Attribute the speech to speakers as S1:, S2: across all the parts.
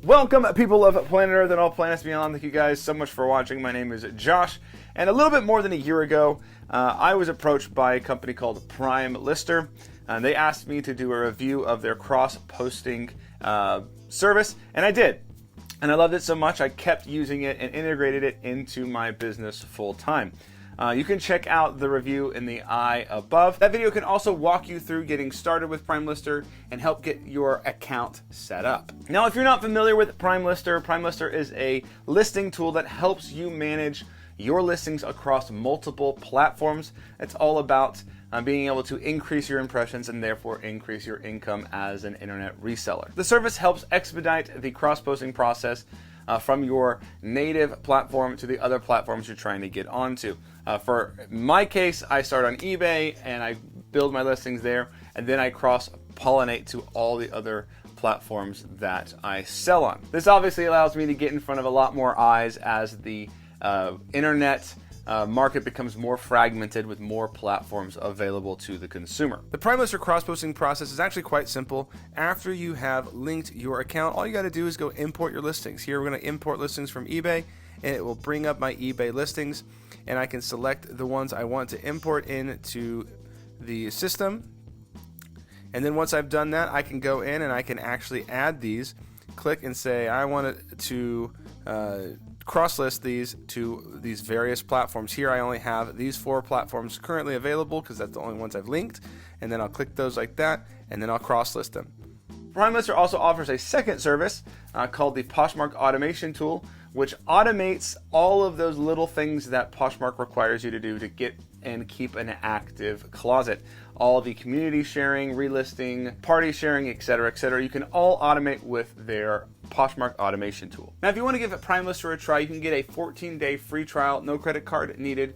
S1: Welcome, people of Planet Earth and all planets beyond. Thank you guys so much for watching. My name is Josh, and a little bit more than a year ago, I was approached by a company called Primelister. They asked me to do a review of their cross-posting service, and I did. And I loved it so much, I kept using it and integrated it into my business full-time. You can check out the review in the eye above. That video can also walk you through getting started with Primelister and help get your account set up. Now, if you're not familiar with Primelister, Primelister is a listing tool that helps you manage your listings across multiple platforms. It's all about being able to increase your impressions and therefore increase your income as an internet reseller. The service helps expedite the cross-posting process from your native platform to the other platforms you're trying to get onto. For my case, I start on eBay and I build my listings there, and then I cross-pollinate to all the other platforms that I sell on. This obviously allows me to get in front of a lot more eyes as the internet market becomes more fragmented with more platforms available to the consumer. The Primelister cross-posting process is actually quite simple. After you have linked your account, all you got to do is go import your listings. Here we're going to import listings from eBay, and it will bring up my eBay listings, and I can select the ones I want to import into the system. And then once I've done that, I can go in and I can actually add these. Click and say I want to cross-list these to these various platforms. Here I only have these 4 platforms currently available because that's the only ones I've linked, and then I'll click those like that, and then I'll cross-list them. Primelister also offers a second service called the Poshmark Automation Tool, which automates all of those little things that Poshmark requires you to do to get and keep an active closet. All the community sharing, relisting, party sharing, etc., etc. You can all automate with their Poshmark Automation Tool. Now, if you want to give Primelister a try, you can get a 14-day free trial, no credit card needed,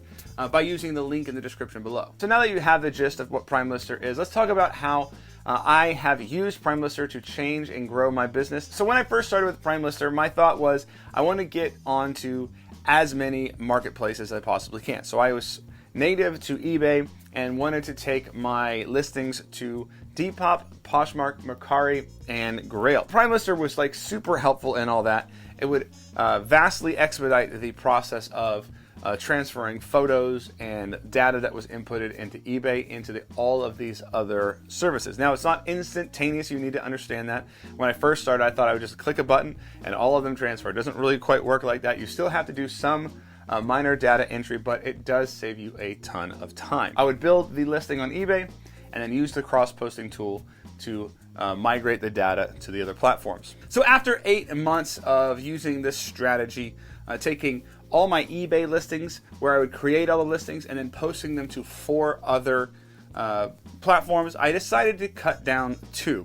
S1: by using the link in the description below. So now that you have the gist of what Primelister is, let's talk about how I have used Primelister to change and grow my business. So when I first started with Primelister, my thought was I want to get onto as many marketplaces as I possibly can. So I was native to eBay and wanted to take my listings to Depop, Poshmark, Mercari, and Grail. Primelister was like super helpful in all that. It would vastly expedite the process of transferring photos and data that was inputted into eBay into all of these other services. Now, it's not instantaneous. You need to understand that. When I first started, I thought I would just click a button and all of them transfer. It doesn't really quite work like that. You still have to do some minor data entry, but it does save you a ton of time. I would build the listing on eBay and then use the cross-posting tool to migrate the data to the other platforms. So after 8 months of using this strategy, taking all my eBay listings where I would create all the listings and then posting them to 4 other platforms, I decided to cut down 2.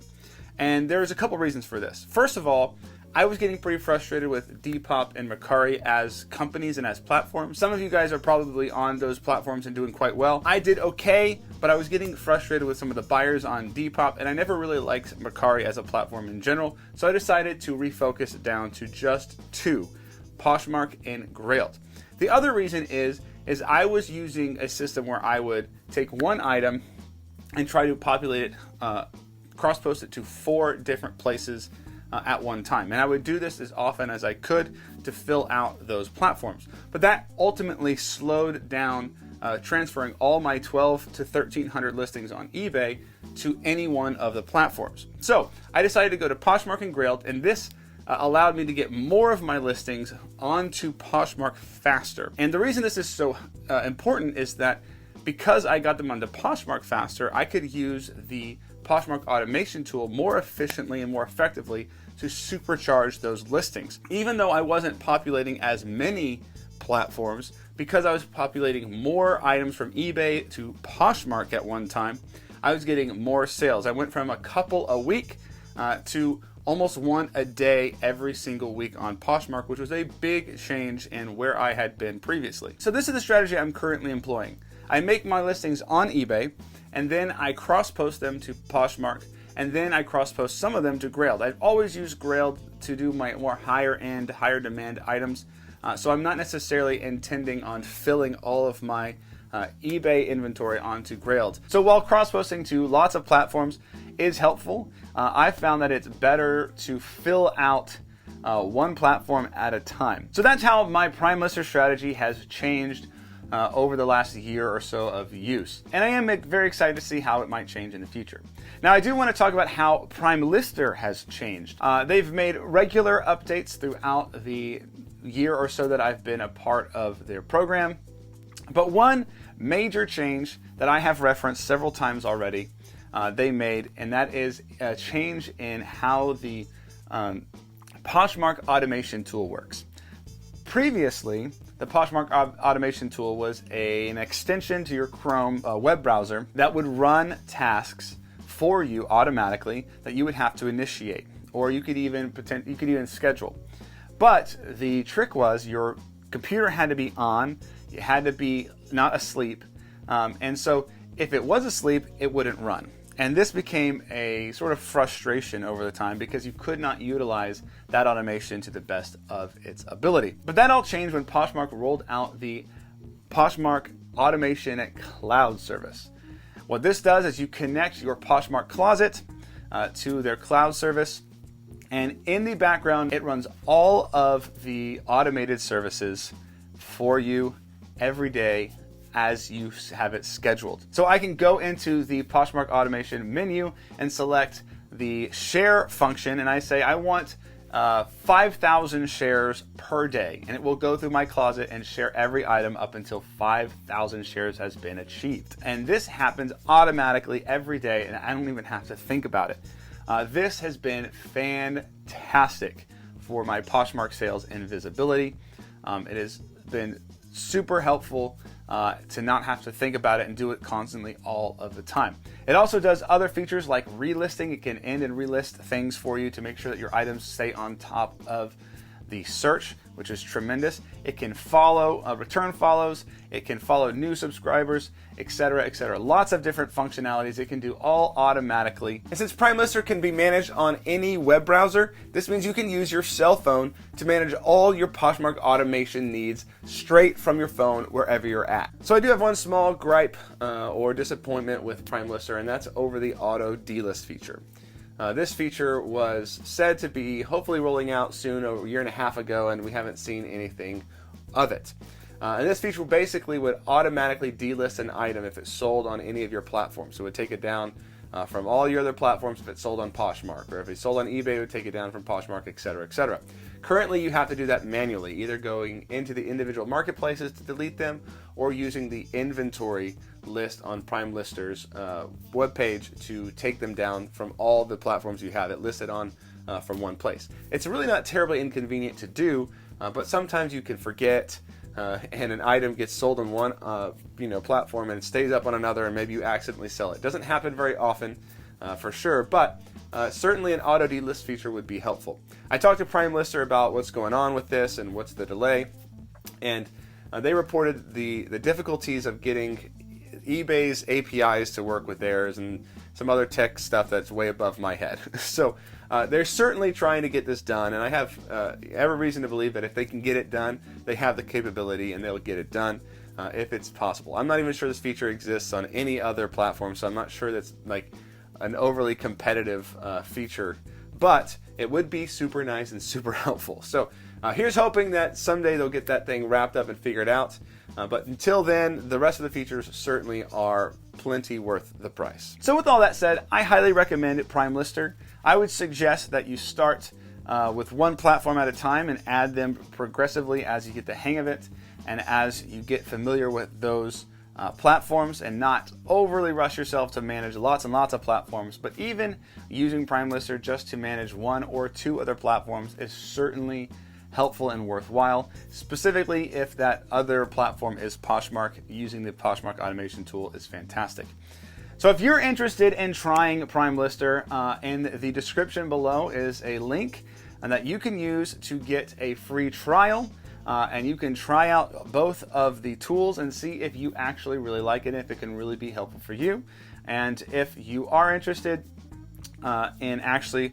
S1: And there's a couple reasons for this. First of all, I was getting pretty frustrated with Depop and Mercari as companies and as platforms. Some of you guys are probably on those platforms and doing quite well. I did okay, but I was getting frustrated with some of the buyers on Depop, and I never really liked Mercari as a platform in general, so I decided to refocus down to just 2, Poshmark and Grail. The other reason is I was using a system where I would take one item and try to populate it, cross-post it to 4 different places at one time. And I would do this as often as I could to fill out those platforms. But that ultimately slowed down transferring all my 12 to 1,300 listings on eBay to any one of the platforms. So I decided to go to Poshmark and Grail, and this allowed me to get more of my listings onto Poshmark faster. And the reason this is so important is that because I got them onto Poshmark faster, I could use the Poshmark Automation Tool more efficiently and more effectively to supercharge those listings. Even though I wasn't populating as many platforms, because I was populating more items from eBay to Poshmark at one time, I was getting more sales. I went from a couple a week to almost 1 a day every single week on Poshmark, which was a big change in where I had been previously. So this is the strategy I'm currently employing. I make my listings on eBay, and then I cross-post them to Poshmark, and then I cross-post some of them to Grail. I've always used Grail to do my more higher-end, higher-demand items, so I'm not necessarily intending on filling all of my eBay inventory onto Grail. So while cross-posting to lots of platforms is helpful, I found that it's better to fill out one platform at a time. So that's how my Primelister strategy has changed over the last year or so of use. And I am very excited to see how it might change in the future. Now, I do want to talk about how Primelister has changed. They've made regular updates throughout the year or so that I've been a part of their program. But one major change that I have referenced several times already they made, and that is a change in how the Poshmark Automation Tool works. Previously, the Poshmark Automation Tool was an extension to your Chrome web browser that would run tasks for you automatically that you would have to initiate, or you could even schedule. But the trick was your computer had to be on, it had to be not asleep, and so if it was asleep, it wouldn't run. And this became a sort of frustration over the time because you could not utilize that automation to the best of its ability. But that all changed when Poshmark rolled out the Poshmark Automation Cloud service. What this does is you connect your Poshmark closet to their cloud service, and in the background, it runs all of the automated services for you every day as you have it scheduled. So I can go into the Poshmark Automation menu and select the share function, and I say I want 5,000 shares per day, and it will go through my closet and share every item up until 5,000 shares has been achieved. And this happens automatically every day, and I don't even have to think about it. This has been fantastic for my Poshmark sales and visibility. It has been super helpful to not have to think about it and do it constantly all of the time. It also does other features like relisting. It can end and relist things for you to make sure that your items stay on top of the search, which is tremendous. It can follow return follows, it can follow new subscribers, etc., etc. Lots of different functionalities it can do all automatically. And since Primelister can be managed on any web browser, this means you can use your cell phone to manage all your Poshmark automation needs straight from your phone wherever you're at. So I do have one small gripe or disappointment with Primelister, and that's over the auto delist feature. This feature was said to be hopefully rolling out soon, a year and a half ago, and we haven't seen anything of it. And this feature basically would automatically delist an item if it's sold on any of your platforms. So it would take it down from all your other platforms if it's sold on Poshmark, or if it's sold on eBay, it would take it down from Poshmark, etc., etc. Currently, you have to do that manually, either going into the individual marketplaces to delete them, or using the inventory list on Primelister's webpage to take them down from all the platforms you have it listed on from one place. It's really not terribly inconvenient to do, but sometimes you can forget, and an item gets sold on one platform and stays up on another, and maybe you accidentally sell it. Doesn't happen very often, for sure, but certainly an auto delist feature would be helpful. I talked to Primelister about what's going on with this and what's the delay, and they reported the difficulties of getting eBay's APIs to work with theirs and some other tech stuff that's way above my head. So they're certainly trying to get this done, and I have every reason to believe that if they can get it done, they have the capability and they'll get it done if it's possible. I'm not even sure this feature exists on any other platform, so I'm not sure that's like an overly competitive feature, but it would be super nice and super helpful. So here's hoping that someday they'll get that thing wrapped up and figured out. But until then, the rest of the features certainly are plenty worth the price. So with all that said, I highly recommend Primelister. I would suggest that you start with one platform at a time and add them progressively as you get the hang of it and as you get familiar with those platforms, and not overly rush yourself to manage lots and lots of platforms. But even using Primelister just to manage one or two other platforms is certainly helpful and worthwhile, specifically if that other platform is Poshmark. Using the Poshmark Automation Tool is fantastic. So if you're interested in trying Primelister, in the description below is a link that you can use to get a free trial. And you can try out both of the tools and see if you actually really like it, if it can really be helpful for you. And if you are interested in actually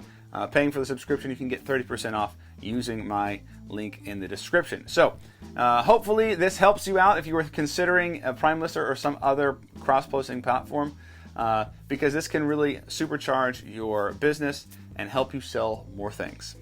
S1: paying for the subscription, you can get 30% off using my link in the description. So hopefully this helps you out if you were considering a Primelister or some other cross-posting platform, because this can really supercharge your business and help you sell more things.